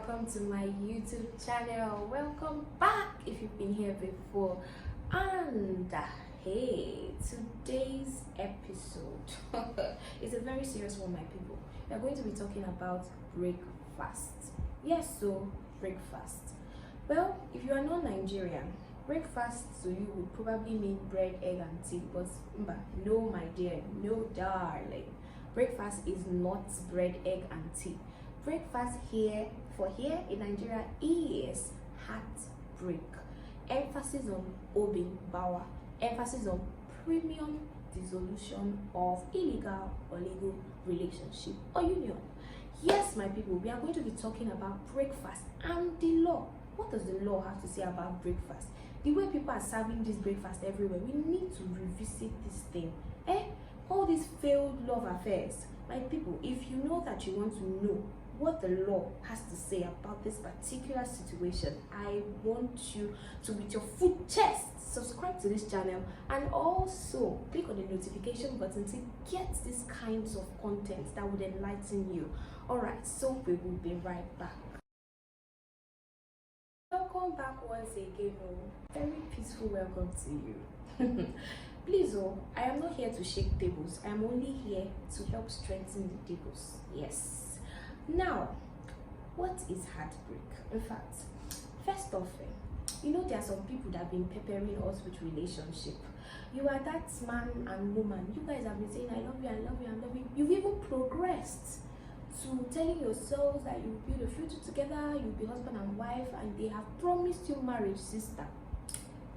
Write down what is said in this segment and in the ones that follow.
welcome to my YouTube channel. Welcome back if you've been here before. And hey, today's episode is a very serious one, my people. We are going to be talking about breakfast. Yes, so breakfast. Well, if you are not Nigerian, breakfast to you would probably mean bread, egg, and tea. But no, my dear, no, darling. Breakfast is not bread, egg, and tea. Breakfast here in Nigeria is heartbreak. Emphasis on obeying power. Emphasis on premium dissolution of illegal or legal relationship or union. Yes, my people, we are going to be talking about breakfast and the law. What does the law have to say about breakfast? The way people are serving this breakfast everywhere, we need to revisit this thing. All these failed love affairs. My people, if you know that you want to know what the law has to say about this particular situation, I want you to, with your full chest, subscribe to this channel and also click on the notification button to get these kinds of content that would enlighten you. Alright, so we will be right back. Welcome back once again. Very peaceful welcome to you. Please, I am not here to shake tables. I am only here to help strengthen the tables. Yes. Now, what is heartbreak? In fact, first off, there are some people that have been peppering us with relationship. You are that man and woman. You guys have been saying, I love you, I love you, I love you. You've even progressed to telling yourselves that you will build a future together, you'll be husband and wife, and they have promised you marriage, sister.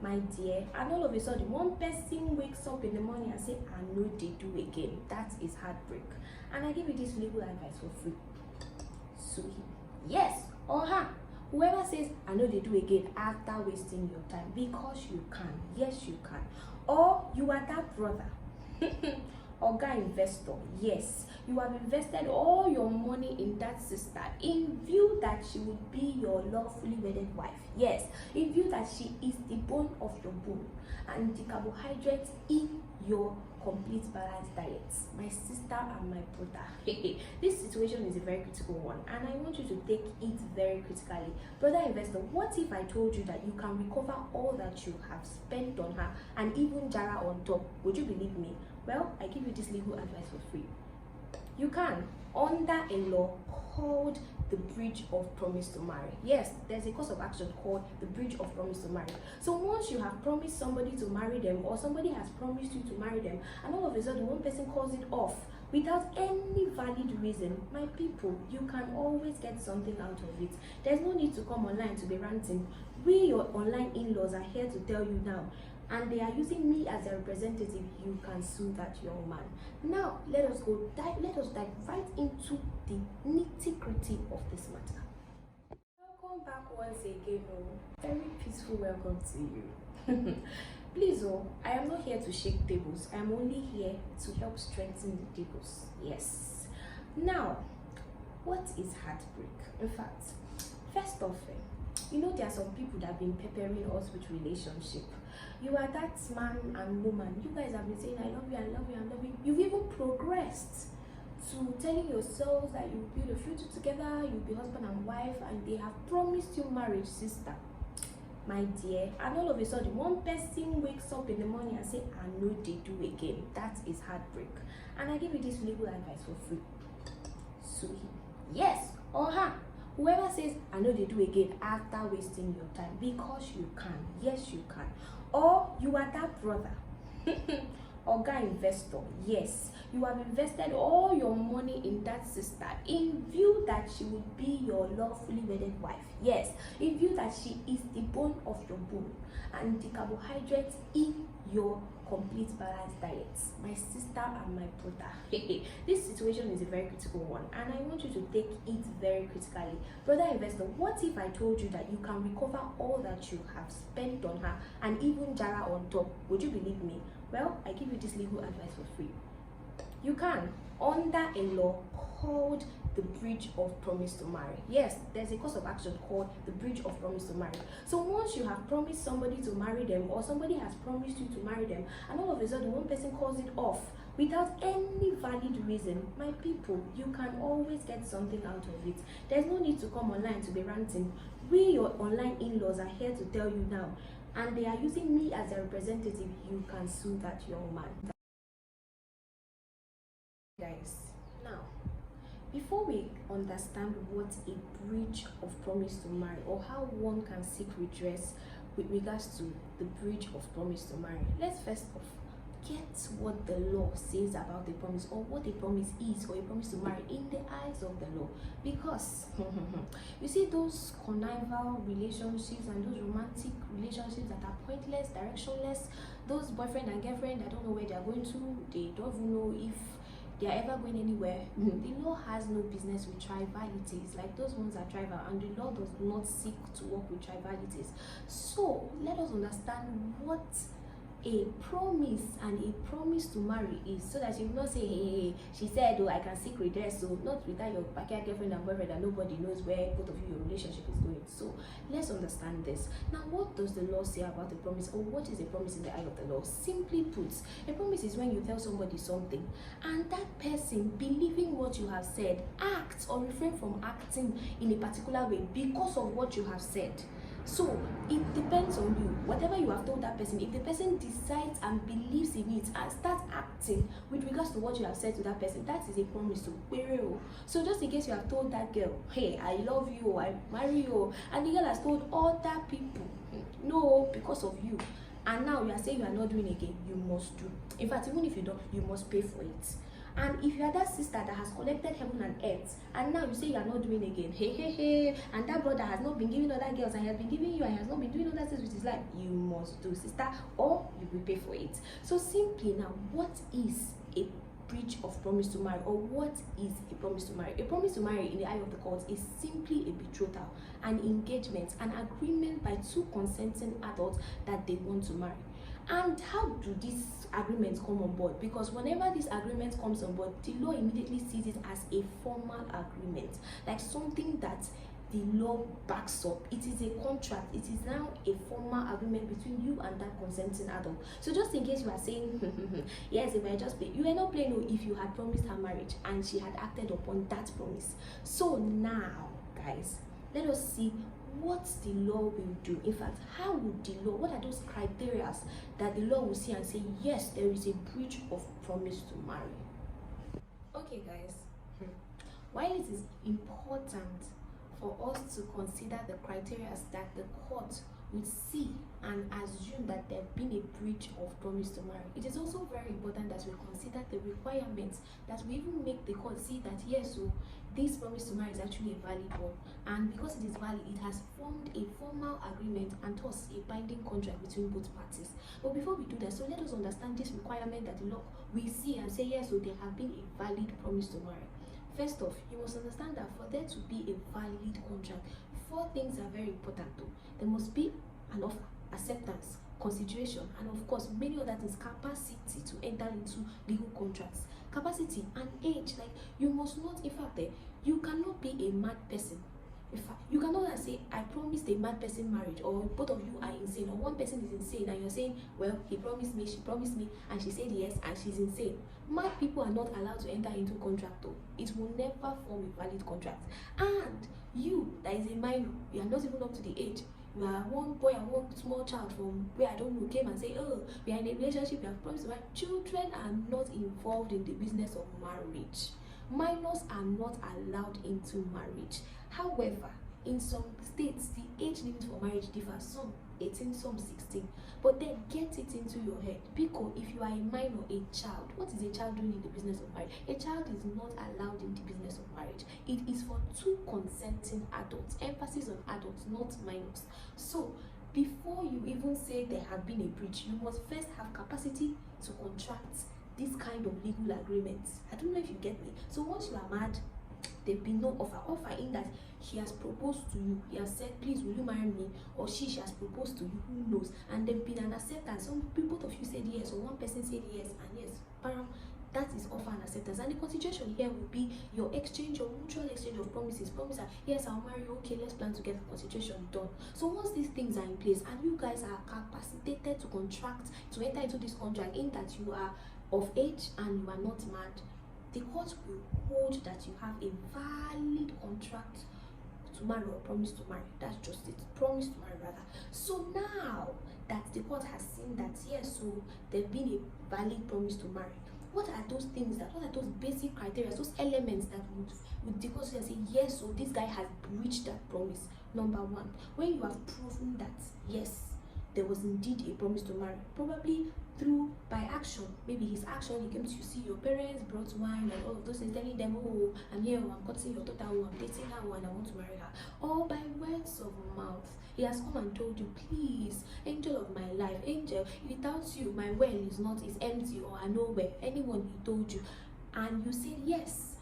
My dear, and all of a sudden one person wakes up in the morning and say, I know they do again. That is heartbreak. And I give you this legal advice for free. Sue him. Yes or her. Whoever says, I know they do again after wasting your time, because you can. Yes, you can. Or you are that brother or guy investor. Yes, you have invested all your money in that sister in view that she would be your lawfully wedded wife. Yes, in view that she is the bone of your bone and the carbohydrates in your complete balanced diet. My sister and my brother. This situation is a very critical one, and I want you to take it very critically. Brother investor, what if I told you that you can recover all that you have spent on her and even Jara on top? Would you believe me? Well, I give you this legal advice for free. You can, under a law called the breach of promise to marry. Yes, there's a cause of action called the breach of promise to marry. So once you have promised somebody to marry them, or somebody has promised you to marry them, and all of a sudden one person calls it off without any valid reason, my people, you can always get something out of it. There's no need to come online to be ranting. We, your online in-laws, are here to tell you now, and they are using me as a representative. You can sue that young man. Now let us dive right into the nitty-gritty of this matter. Welcome back once again. Very peaceful welcome to you. Please, I am not here to shake tables. I am only here to help strengthen the tables. Yes. Now, what is heartbreak? In fact, first off, there are some people that have been peppering us with relationship. You are that man and woman. You guys have been saying, I love you, I love you, I love you. You've even progressed to telling yourselves that you will build a future together, you'll be husband and wife, and they have promised you marriage, sister. My dear, and all of a sudden one person wakes up in the morning and say, I know they do again. That is heartbreak. And I give you this legal advice for free. Sue him. Yes or her. Whoever says, I know they do again after wasting your time, because you can. Yes, you can. Or you are that brother or guy investor. Yes, you have invested all your money in that sister in view that she would be your lawfully wedded wife. Yes, in view that she is the bone of your bone and the carbohydrates in your complete balanced diet. My sister and my brother. This situation is a very critical one, and I want you to take it very critically. Brother investor, what if I told you that you can recover all that you have spent on her and even Jara on top? Would you believe me? Well, I give you this legal advice for free. You can, under a law called the breach of promise to marry. Yes, there's a cause of action called the breach of promise to marry. So once you have promised somebody to marry them, or somebody has promised you to marry them, and all of a sudden one person calls it off without any valid reason. My people, you can always get something out of it. There's no need to come online to be ranting. We, your online in-laws, are here to tell you now, and they are using me as a representative. You can sue that young man. Guys, now, before we understand what a breach of promise to marry, or how one can seek redress with regards to the breach of promise to marry, let's first off get what the law says about a promise, or what a promise is, or a promise to marry in the eyes of the law. Because you see, those connival relationships and those romantic relationships that are pointless, directionless, those boyfriend and girlfriend that don't know where they are going to, they don't even know if they are ever going anywhere. The law has no business with tribalities. Like, those ones are tribal, and the law does not seek to work with tribalities. So let us understand what a promise and a promise to marry is, so that you will not say, hey, she said, oh, I can seek redress. So not without your backyard girlfriend and boyfriend, and nobody knows where both of you, your relationship is going. So let's understand this. Now, what does the law say about a promise, or what is a promise in the eye of the law? Simply put, a promise is when you tell somebody something, and that person, believing what you have said, acts or refrain from acting in a particular way because of what you have said. So it depends on you. Whatever you have told that person, if the person decides and believes in it and starts acting with regards to what you have said to that person, that is a promise to marry. So just in case you have told that girl, hey, I love you, I marry you, and the girl has told other people, no, because of you, and now you are saying you are not doing again, you must do. In fact, even if you don't, you must pay for it. And if you are that sister that has collected heaven and earth, and now you say you are not doing again, hey, and that brother has not been giving other girls, and he has been giving you, and he has not been doing other things with his life, you must do, sister, or you will pay for it. So simply now, what is a breach of promise to marry, or what is a promise to marry? A promise to marry in the eye of the court is simply a betrothal, an engagement, an agreement by two consenting adults that they want to marry. And how do these agreements come on board? Because whenever this agreement comes on board, the law immediately sees it as a formal agreement, like something that the law backs up. It is a contract. It is now a formal agreement between you and that consenting adult. So just in case you are saying, yes, if I just play, you were not playing if you had promised her marriage and she had acted upon that promise. So now, guys, let us see what the law will do. In fact, how would the law, what are those criteria that the law will see and say, yes, there is a breach of promise to marry? Okay, guys, while it is important for us to consider the criteria that the court would see and assume that there have been a breach of promise to marry, it is also very important that we consider the requirements, that we even make the court see that yes, so this promise to marry is actually a valid one, and because it is valid, it has formed a formal agreement and thus a binding contract between both parties. But before we do that, so let us understand this requirement that the law we see and say yes, so there have been a valid promise to marry. First off, you must understand that for there to be a valid contract, four things are very important though. There must be an offer, acceptance, consideration, and of course many other things. Capacity to enter into legal contracts, capacity and age. Like, you must not, in fact, you cannot be a mad person. In fact, you cannot say I promised a mad person marriage, or both of you are insane, or one person is insane and you're saying, well, he promised me, she promised me, and she said yes, and she's insane. Mad people are not allowed to enter into contract though. It will never form a valid contract. And you that is a minor, you are not even up to the age, you are one boy and one small child from where I don't know came and say, oh, we are in a relationship, we have promised to marry. Children are not involved in the business of marriage. Minors are not allowed into marriage. However, in some states, the age limit for marriage differs. Some 18, some 16. But then get it into your head, because if you are a minor, a child, what is a child doing in the business of marriage? A child is not allowed in the business of marriage. It is for two consenting adults. Emphasis on adults, not minors. So before you even say there have been a breach, you must first have capacity to contract this kind of legal agreements. I don't know if you get me. So once you are mad, there'll be no offer in that he has proposed to you, he has said, please will you marry me, or she has proposed to you, who knows, and there'll be an acceptance. Some people, both of you said yes, or one person said yes, and yes, that is offer and acceptance. And the consideration here will be your exchange, your mutual exchange of promises. Promise that yes, I'll marry you, okay, let's plan to get the consideration done. So once these things are in place and you guys are capacitated to contract, to enter into this contract, in that you are of age and you are not married, the court will hold that you have a valid contract to marry or promise to marry. That's just it. Promise to marry rather. So now that the court has seen that yes, so there's been a valid promise to marry, what are those things what are those basic criteria, those elements that would the court say yes, so this guy has breached that promise? Number one, when you have proven that yes, there was indeed a promise to marry, probably through by action, maybe his action, he came to see your parents, brought wine and all of those things, telling them, oh, I'm here, I'm cutting your daughter, oh, I'm dating her, oh, and I want to marry her. Or by words of mouth, he has come and told you, please, angel of my life, angel, without you, my well is empty, or I know where. Anyone he told you, and you said yes,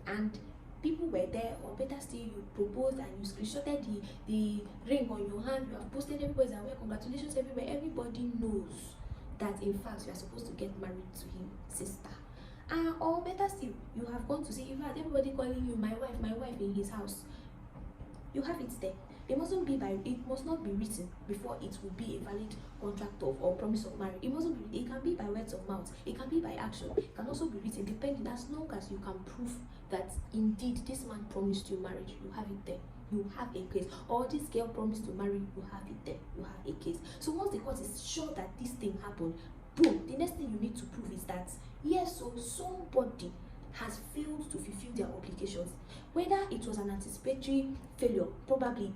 and people were there, or better still, you proposed and you screenshotted the ring on your hand, you have posted, everybody's aware, congratulations everywhere, everybody knows that in fact you are supposed to get married to him, sister. Or better still, you have gone to see, in fact, everybody calling you my wife in his house. You have it there. It must not be written before it will be a valid contract or promise of marriage. It mustn't be. It can be by words of mouth. It can be by action. It can also be written, depending, as long as you can prove that indeed this man promised you marriage. You have it there. You have a case. Or this girl promised to marry. You have it there. You have a case. So once the court is sure that this thing happened, boom. The next thing you need to prove is that yes, so somebody has failed to fulfill their obligations. Whether it was an anticipatory failure, probably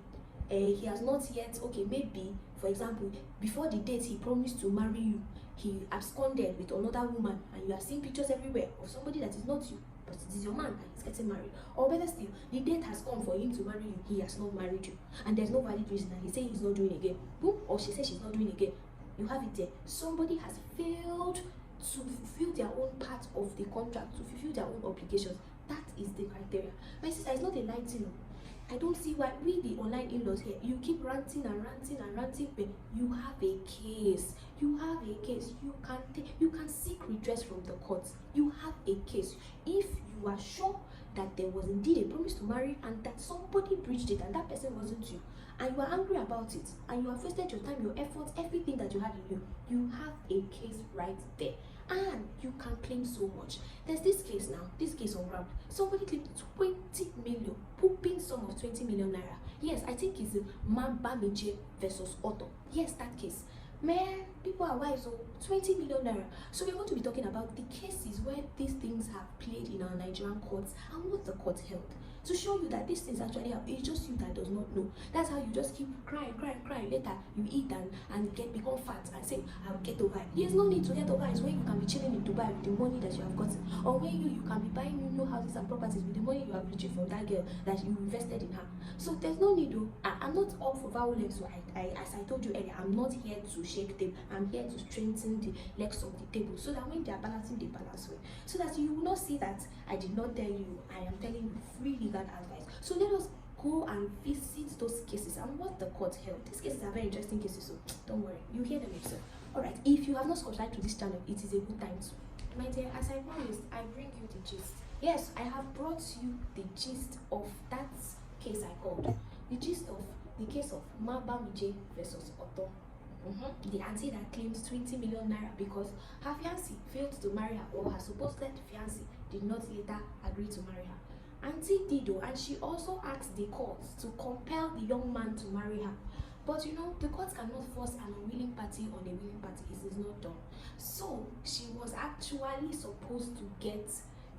he has not yet, okay, maybe, for example, before the date he promised to marry you, he absconded with another woman, and you are seeing pictures everywhere of somebody that is not you, but it is your man and he's getting married. Or better still, the date has come for him to marry you, he has not married you, and there's no valid reason, and he says he's not doing again. Boom, or she says she's not doing again. You have it there. Somebody has failed to fulfill their own part of the contract, to fulfill their own obligations. That is the criteria. My sister, it's not a light thing. I don't see why we, the online in-laws here, you keep ranting and ranting and ranting, but you have a case. You have a case. You can seek redress from the courts. You have a case. If you are sure that there was indeed a promise to marry and that somebody breached it and that person wasn't you, and you are angry about it, and you have wasted your time, your efforts, everything that you had in you have a case right there. And you can claim so much. There's this case now, this case on ground. Somebody claimed 20 million, pooping sum of 20 million naira. Yes, I think it's Mabamije versus Otto. Yes, that case. Man, people are wise, so 20 million naira. So we're going to be talking about the cases where these things have played in our Nigerian courts and what the court held, to show you that these things actually happen. It's just you that does not know. That's how you just keep crying. Later you eat and become fat and say, I'll get over it. There's no need to get over it. It's when you can be chilling in Dubai with the money that you have gotten, or when you can be buying new houses and properties with the money you have retrieved from that girl that you invested in her. So there's no need. I'm not all for violence. So as I told you earlier, I'm not here to shake them. I'm here to strengthen the legs of the table, so that when they are balancing, they balance well. So that you will not see that I did not tell you. I am telling you free legal advice. So let us go and visit those cases and what the court held. These cases are very interesting cases, so don't worry, you hear them yourself. Alright, if you have not subscribed to this channel, it is a good time to. My dear, as I promised, I bring you the gist. Yes, I have brought you the gist of that case I called. The gist of the case of Mabamije versus Otto. The auntie that claims 20 million naira because her fiancé failed to marry her, or her supposed fiancé did not later agree to marry her. Auntie did, and she also asked the court to compel the young man to marry her. But you know, the court cannot force an unwilling party on a willing party. It is not done. So she was actually supposed to get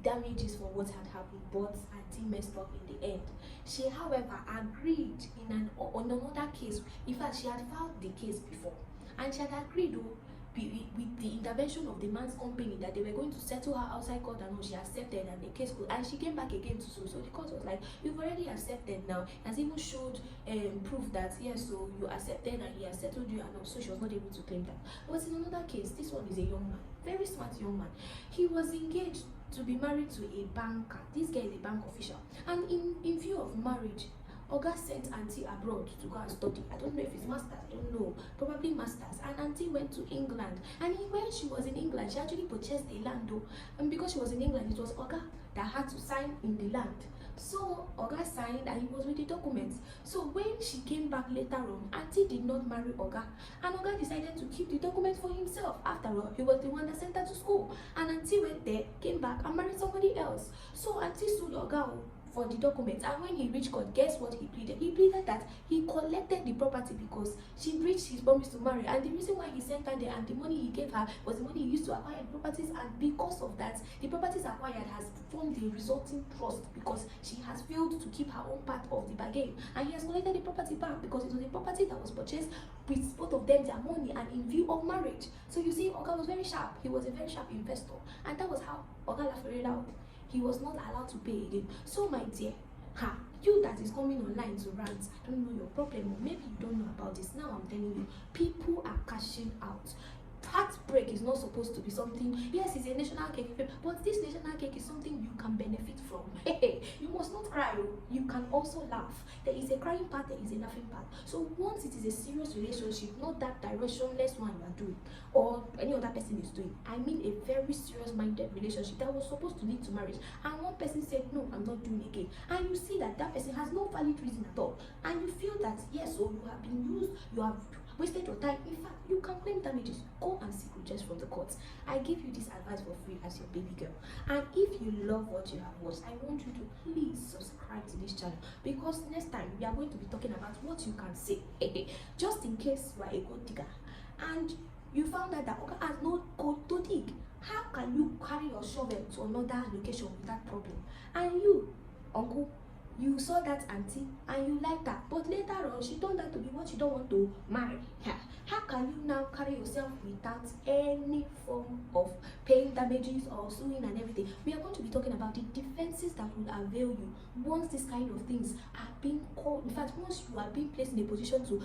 damages for what had happened, but Auntie messed up in the end. She, however, agreed on another case. In fact, she had filed the case before, and she had agreed with the intervention of the man's company that they were going to settle her outside court, and she accepted, and the case could, and she came back again to sue. So the court was like, you've already accepted now. It has even showed proof that yes, so you accepted and he has settled you, and also she was not able to claim that. But in another case, this one is a young man, very smart young man. He was engaged to be married to a banker. This guy is a bank official, and in view of marriage, Oga sent Auntie abroad to go and study. I don't know if it's masters, I don't know, probably masters. And Auntie went to England, and when she was in England, she actually purchased a land though. And because she was in England, it was Oga that had to sign in the land So Oga signed and he was with the documents. So when she came back later on, Auntie did not marry Oga, and Oga decided to keep the documents for himself. After all, he was the one that sent her to school, and Auntie went there, came back and married somebody else. So Auntie sued Oga for the documents, and when he reached court, guess what he pleaded? He pleaded that he collected the property because she breached his promise to marry, and the reason why he sent her there and the money he gave her was the money he used to acquire the properties, and because of that, the properties acquired has formed the resulting trust because she has failed to keep her own part of the bargain, and he has collected the property back because it was a property that was purchased with both of them their money and in view of marriage. So you see, Oga was very sharp. He was a very sharp investor, and that was how Oga laughed out. He was not allowed to pay again. So my dear, you that is coming online to rant, I don't know your problem, or maybe you don't know about this. Now I'm telling you, people are cashing out. Heartbreak is not supposed to be something, yes, it's a national cake, but this national cake is something you can benefit from. You must not cry, you can also laugh. There is a crying part, there is a laughing part. So once it is a serious relationship, not that directionless one you are doing or any other person is doing, I mean a very serious minded relationship that was supposed to lead to marriage, and one person said no, I'm not doing again, and you see that that person has no valid reason at all, and you feel that yes, so you have been used, you have wasted your time. In fact, you can claim damages. Go and seek redress from the courts. I give you this advice for free as your baby girl. And if you love what you have watched, I want you to please subscribe to this channel, because next time we are going to be talking about what you can say just in case you are a gold digger and you found out that Oga has no gold to dig. How can you carry your shovel to another location without problem? And you, uncle, you saw that auntie and you liked her, but later on she turned out to be what you don't want to marry. How can you now carry yourself without any form of paying damages or suing and everything? We are going to be talking about the defenses that will avail you once this kind of things are being called. In fact, once you are being placed in a position to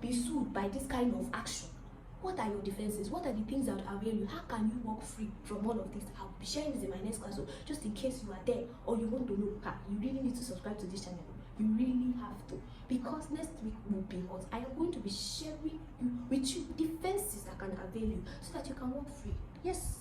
be sued by this kind of action. What are your defenses? What are the things that will avail you? How can you walk free from all of this? I'll be sharing this in my next class, so just in case you are there or you want to know, you really need to subscribe to this channel. You really have to, because next week will be hot. I am going to be sharing with you defenses that can avail you so that you can walk free. Yes.